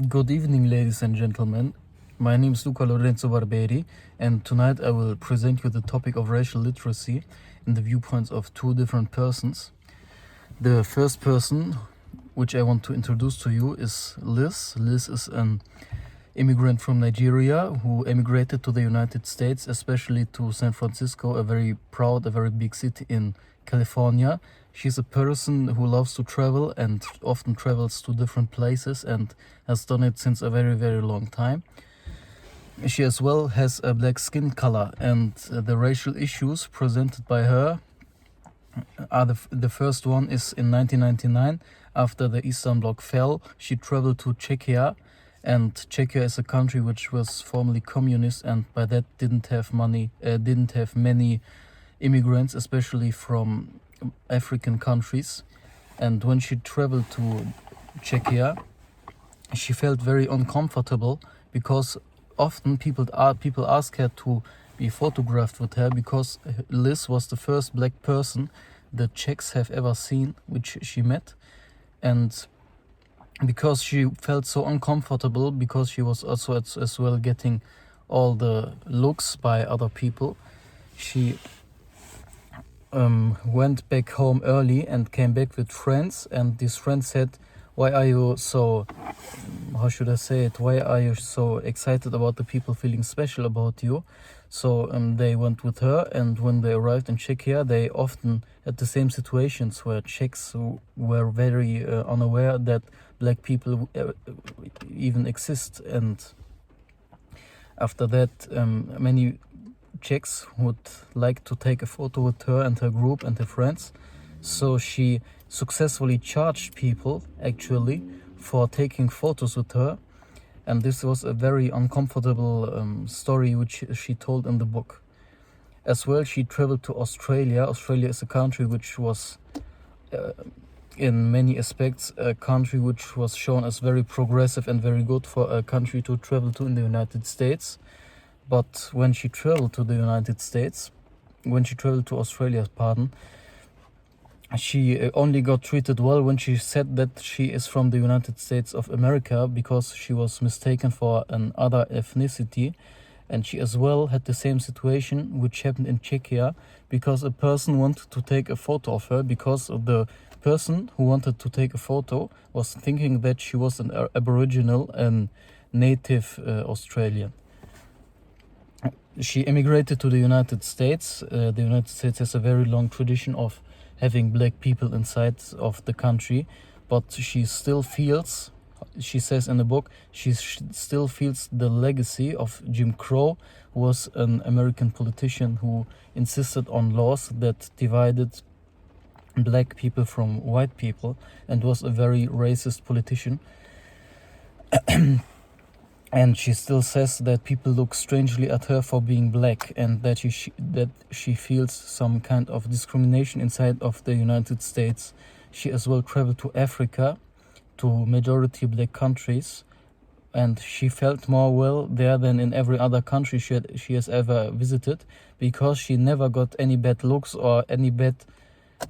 Good evening, ladies and gentlemen. My name is Luca Lorenzo Barberi, and tonight I will present you the topic of racial literacy in the viewpoints of two different persons. The first person, which I want to introduce to you, is Liz. Liz is an immigrant from Nigeria who emigrated to the United States, especially to San Francisco, a very big city in California. She's a person who loves to travel and often travels to different places and has done it since a very long time. She as well has a black skin color, and the racial issues presented by her are the first one is in 1999, after the Eastern Bloc fell. She traveled to Czechia, and Czechia is a country which was formerly communist, and by that didn't have many immigrants, especially from African countries. And when she traveled to Czechia, she felt very uncomfortable because often people ask her to be photographed with her, because Liz was the first black person the Czechs have ever seen, which she met. And because she felt so uncomfortable, because she was also as well getting all the looks by other people, she went back home early and came back with friends, and these friends said, why are you so, why are you so excited about the people feeling special about you? So they went with her, and when they arrived in Czechia, they often had the same situations where Czechs were very unaware that black people even exist. And after that, many Czechs would like to take a photo with her and her group and her friends. So she successfully charged people actually for taking photos with her, and this was a very uncomfortable story which she told in the book. As well, she traveled to Australia. Australia is a country which was in many aspects a country which was shown as very progressive and very good for a country to travel to in the United States. But when she traveled to Australia, she only got treated well when she said that she is from the United States of America, because she was mistaken for another ethnicity. And she as well had the same situation which happened in Czechia, because a person wanted to take a photo of her, because the person who wanted to take a photo was thinking that she was an Aboriginal and native Australian. She immigrated to the United States. The United States has a very long tradition of having black people inside of the country, but she still feels, she says in the book, she still feels the legacy of Jim Crow, who was an American politician who insisted on laws that divided black people from white people, and was a very racist politician. And she still says that people look strangely at her for being black, and that she feels some kind of discrimination inside of the United States. She as well traveled to Africa, to majority black countries, and she felt more well there than in every other country she has ever visited, because she never got any bad looks or any bad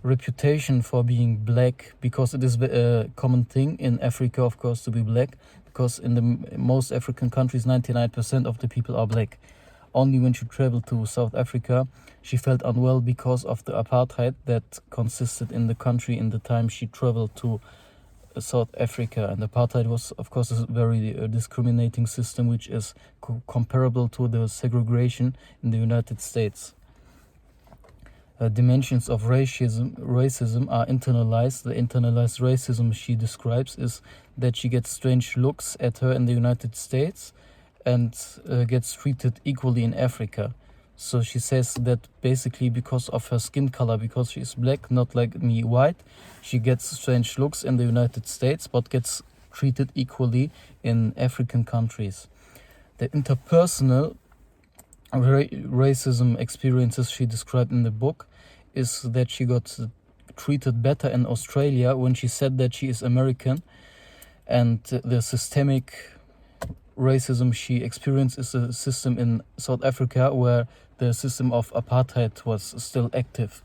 reputation for being black, because it is a common thing in Africa, of course, to be black, because in the most African countries 99% of the people are black. Only when she traveled to South Africa, she felt unwell because of the apartheid that consisted in the country in the time she traveled to South Africa. And apartheid was, of course, a very discriminating system, which is comparable to the segregation in the United States. Dimensions of racism are internalized. The internalized racism she describes is that she gets strange looks at her in the United States and gets treated equally in Africa. So she says that basically because of her skin color, because she is black, not like me white, she gets strange looks in the United States but gets treated equally in African countries. The interpersonal racism experiences she described in the book is that she got treated better in Australia when she said that she is American, and the systemic racism she experienced is a system in South Africa where the system of apartheid was still active.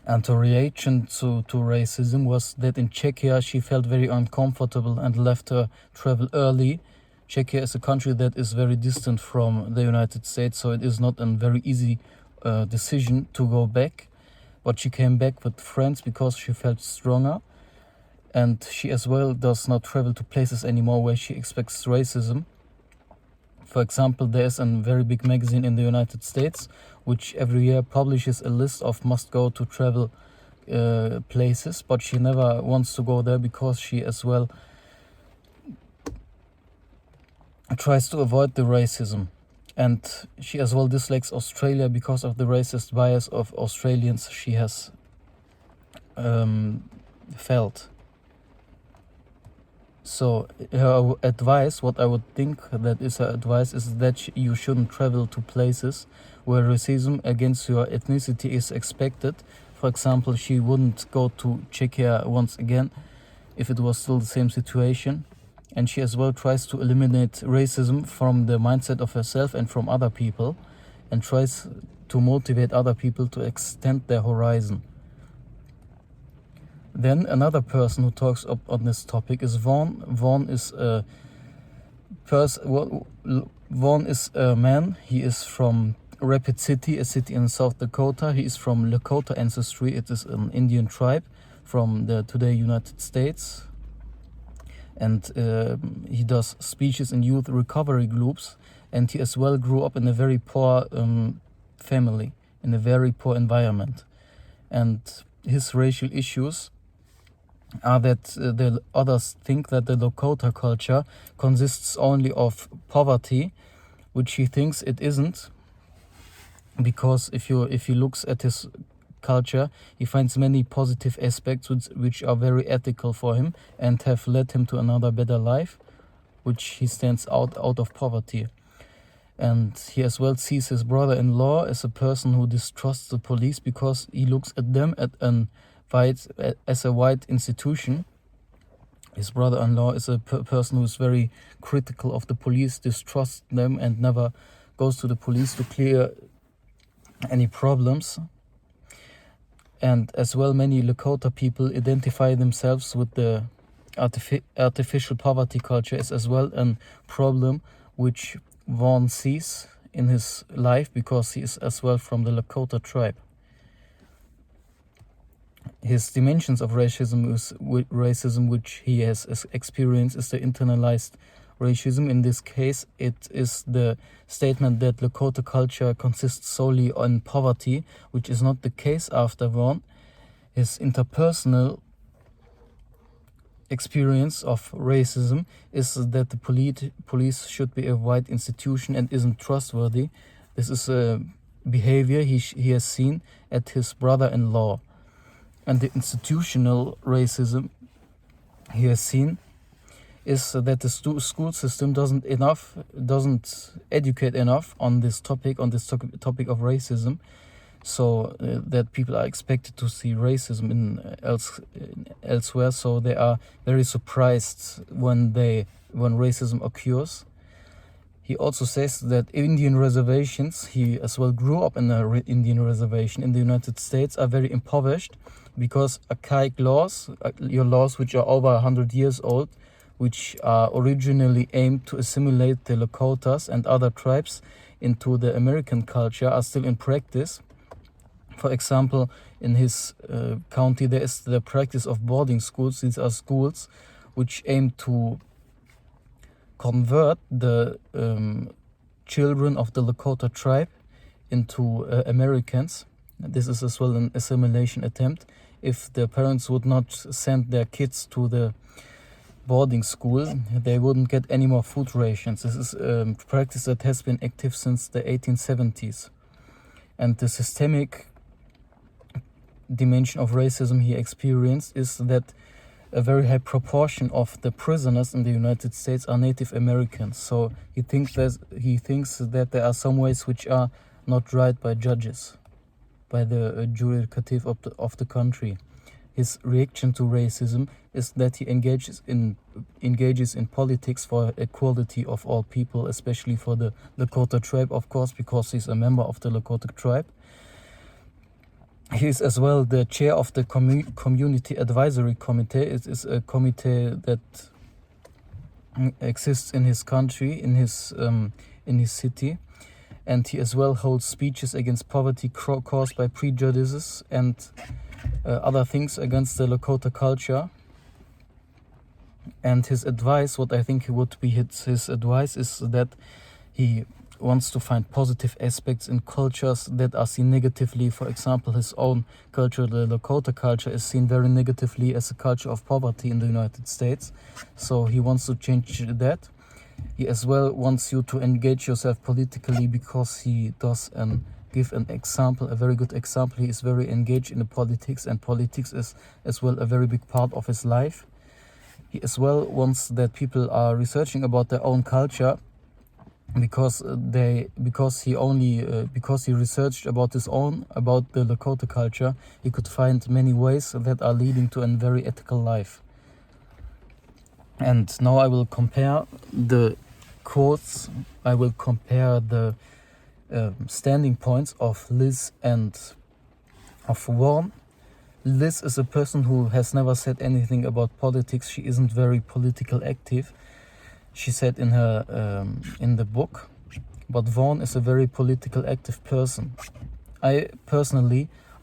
And her reaction to racism was that in Czechia she felt very uncomfortable and left her travel early. Czechia is a country that is very distant from the United States, so it is not a very easy decision to go back. But she came back with friends because she felt stronger. And she as well does not travel to places anymore where she expects racism. For example, there's a very big magazine in the United States which every year publishes a list of must-go to travel places, but she never wants to go there because she as well tries to avoid the racism. And she as well dislikes Australia because of the racist bias of Australians she has felt. So her advice, what I would think that is her advice, is that you shouldn't travel to places where racism against your ethnicity is expected. For example, she wouldn't go to Czechia once again if it was still the same situation. And she as well tries to eliminate racism from the mindset of herself and from other people, and tries to motivate other people to extend their horizon. Then another person who talks up on this topic is Vaughn. Vaughn is a man. He is from Rapid City, a city in South Dakota. He is from Lakota ancestry. It is an Indian tribe from the today United States. And he does speeches in youth recovery groups. And he as well grew up in a very poor family, in a very poor environment. And his racial issues are that the others think that the Lakota culture consists only of poverty, which he thinks it isn't, because if he looks at his culture, he finds many positive aspects which are very ethical for him and have led him to another better life, which he stands out of poverty. And he as well sees his brother-in-law as a person who distrusts the police because he looks at them as a white institution. His brother-in-law is a person who is very critical of the police, distrusts them, and never goes to the police to clear any problems. And as well, many Lakota people identify themselves with the artificial poverty culture as well a problem which Vaughn sees in his life because he is as well from the Lakota tribe. His dimensions of racism which he has experienced is the internalized racism. In this case, it is the statement that Lakota culture consists solely on poverty, which is not the case after Vaughn. His interpersonal experience of racism is that the police should be a white institution and isn't trustworthy. This is a behavior he has seen at his brother-in-law. And the institutional racism he has seen is that the school system doesn't educate enough on this topic of racism, so that people are expected to see racism elsewhere. So they are very surprised when racism occurs. He also says that Indian reservations, he as well grew up in an Indian reservation in the United States, are very impoverished because archaic laws, your laws which are over 100 years old, which are originally aimed to assimilate the Lakotas and other tribes into the American culture, are still in practice. For example, in his county, there is the practice of boarding schools. These are schools which aim to convert the children of the Lakota tribe into Americans. This is as well an assimilation attempt. If the parents would not send their kids to the boarding school, they wouldn't get any more food rations. This is a practice that has been active since the 1870s. And the systemic dimension of racism he experienced is that a very high proportion of the prisoners in the United States are Native Americans. So he thinks that there are some ways which are not right by judges, by the judicative of the country. His reaction to racism is that he engages in politics for equality of all people, especially for the Lakota tribe, of course, because he's a member of the Lakota tribe. He is as well the chair of the Community Advisory Committee. It is a committee that exists in his country, in his city, and he as well holds speeches against poverty caused by prejudices and other things against the Lakota culture. And his advice, what I think would be his advice, is that he wants to find positive aspects in cultures that are seen negatively. For example, his own culture, the Lakota culture, is seen very negatively as a culture of poverty in the United States. So he wants to change that. He as well wants you to engage yourself politically because he does give an example, a very good example. He is very engaged in the politics, and politics is as well a very big part of his life. He as well wants that people are researching about their own culture, because he researched about the Lakota culture. He could find many ways that are leading to a very ethical life. And now I will compare the quotes. I will compare the standing points of Liz and of Vaughn. Liz is a person who has never said anything about politics. She isn't very political active, she said in her in the book. But Vaughn is a very political active person. I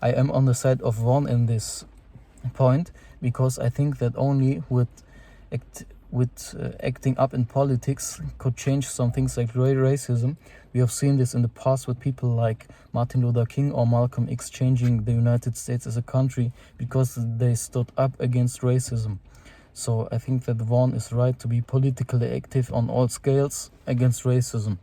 am on the side of Vaughn in this point, because I think that only with acting up in politics could change some things like racism. We have seen this in the past with people like Martin Luther King or Malcolm X changing the United States as a country because they stood up against racism. So I think that Vaughn is right to be politically active on all scales against racism.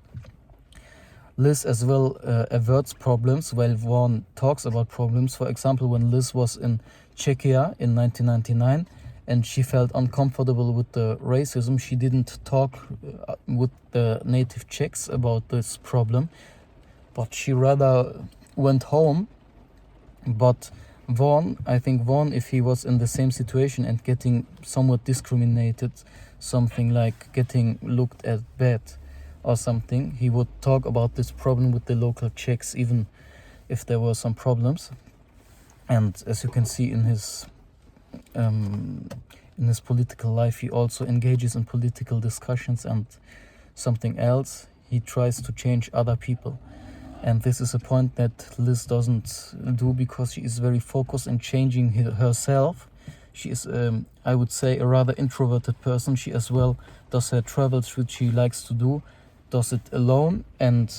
Liz as well averts problems while Vaughn talks about problems. For example, when Liz was in Czechia in 1999 and she felt uncomfortable with the racism, she didn't talk with the native Czechs about this problem, but she rather went home. But Vaughn, if he was in the same situation and getting somewhat discriminated, something like getting looked at bad or something, he would talk about this problem with the local Czechs, even if there were some problems. And as you can see in his political life, he also engages in political discussions. And something else, he tries to change other people. And this is a point that Liz doesn't do, because she is very focused on changing herself. She is, I would say, a rather introverted person. She as well does her travels, which she likes to do, does it alone, and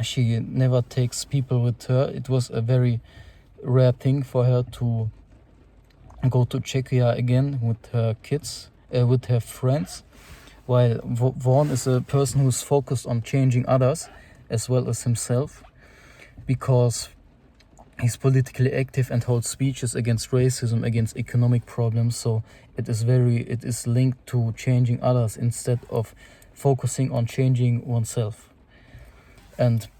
she never takes people with her. It was a very rare thing for her to go to Czechia again with her kids, with her friends, while Vaughn is a person who's focused on changing others as well as himself, because he's politically active and holds speeches against racism, against economic problems. So it is linked to changing others instead of focusing on changing oneself.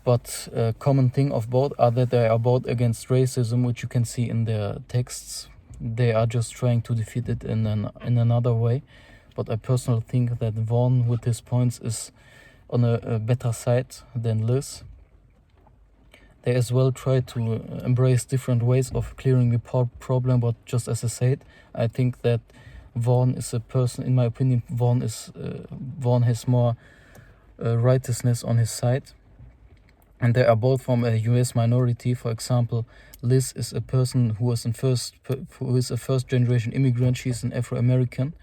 But a common thing of both are that they are both against racism, which you can see in their texts. They are just trying to defeat it in another way. But I personally think that Vaughn, with his points, is on a better side than Liz. They as well try to embrace different ways of clearing the problem, but just as I said, I think that Vaughn is a person, in my opinion, Vaughn has more righteousness on his side. And they are both from a US minority. For example, Liz is a person who is a first-generation immigrant. She's an Afro-American.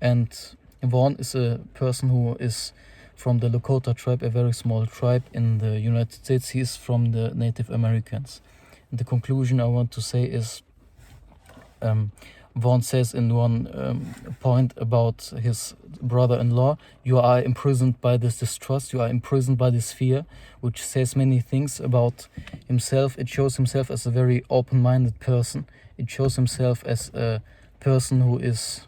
And Vaughn is a person who is from the Lakota tribe, a very small tribe in the United States. He is from the Native Americans. And the conclusion I want to say is, Vaughn says in one point about his brother-in-law, you are imprisoned by this distrust, you are imprisoned by this fear, which says many things about himself. It shows himself as a very open-minded person. It shows himself as a person who is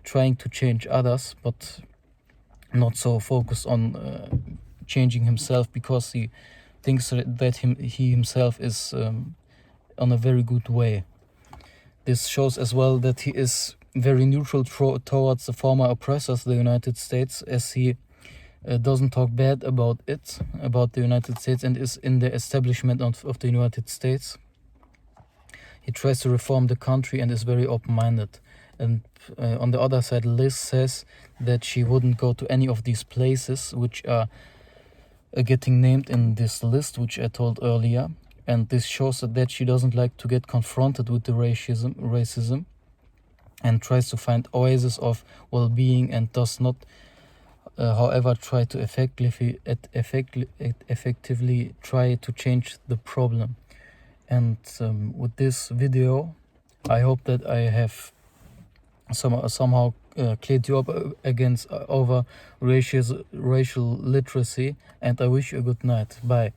trying to change others, but not so focused on changing himself, because he thinks that he himself is on a very good way. This shows as well that he is very neutral towards the former oppressors, the United States, as he doesn't talk bad about the United States, and is in the establishment of the United States. he tries to reform the country and is very open-minded. And on the other side, Liz says that she wouldn't go to any of these places which are getting named in this list, which I told earlier. And this shows that she doesn't like to get confronted with the racism, and tries to find oases of well-being, and does not, however, try to effectively try to change the problem. And with this video, I hope that I have somehow cleared you up over racial literacy, and I wish you a good night. Bye.